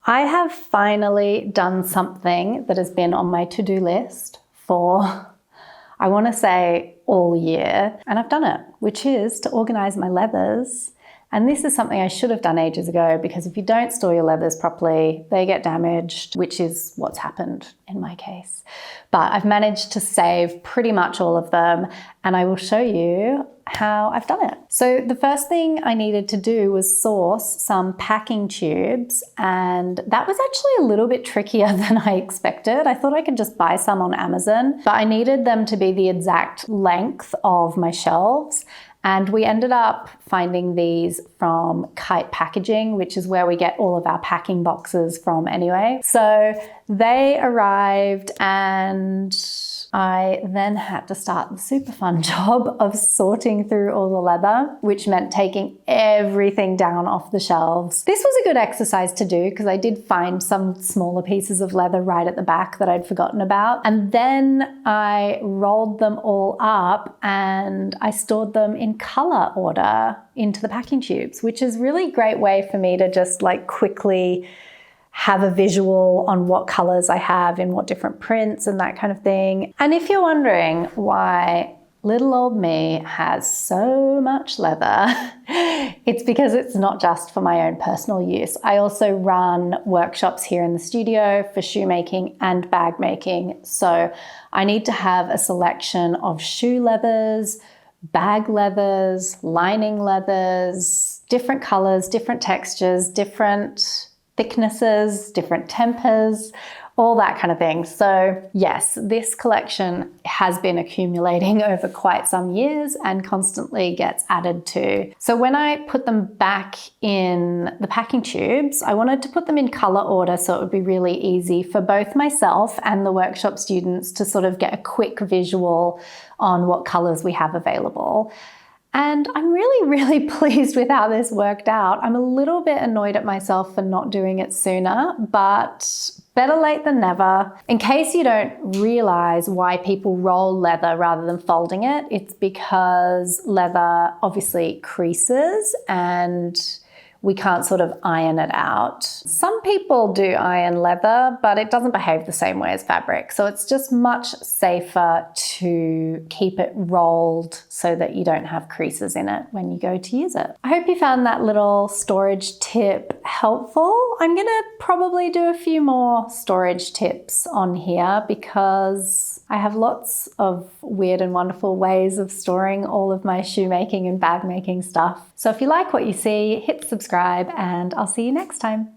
I have finally done something that has been on my to-do list for, I want to say, all year, and I've done it, which is to organize my leathers. And this is something I should have done ages ago, because if you don't store your leathers properly, they get damaged, which is what's happened in my case. But I've managed to save pretty much all of them, and I will show you how I've done it. So the first thing I needed to do was source some packing tubes, and that was actually a little bit trickier than I expected. I thought I could just buy some on Amazon, but I needed them to be the exact length of my shelves. And we ended up finding these from Kite Packaging, which is where we get all of our packing boxes from anyway. So they arrived, and I then had to start the super fun job of sorting through all the leather, which meant taking everything down off the shelves. This was a good exercise to do because I did find some smaller pieces of leather right at the back that I'd forgotten about. And then I rolled them all up and I stored them in color order into the packing tubes, which is really a great way for me to just like quickly have a visual on what colors I have in what different prints and that kind of thing. And if you're wondering why little old me has so much leather, it's because it's not just for my own personal use. I also run workshops here in the studio for shoemaking and bag making. So I need to have a selection of shoe leathers, bag leathers, lining leathers, different colors, different textures, different thicknesses, different tempers, all that kind of thing. So yes, this collection has been accumulating over quite some years and constantly gets added to. So when I put them back in the packing tubes, I wanted to put them in color order so it would be really easy for both myself and the workshop students to sort of get a quick visual on what colors we have available. And I'm really pleased with how this worked out. I'm a little bit annoyed at myself for not doing it sooner, but better late than never. In case you don't realize why people roll leather rather than folding it, it's because leather obviously creases and we can't sort of iron it out. Some people do iron leather, but it doesn't behave the same way as fabric. So it's just much safer to keep it rolled so that you don't have creases in it when you go to use it. I hope you found that little storage tip helpful. I'm gonna probably do a few more storage tips on here because I have lots of weird and wonderful ways of storing all of my shoemaking and bag making stuff. So if you like what you see, hit subscribe and I'll see you next time.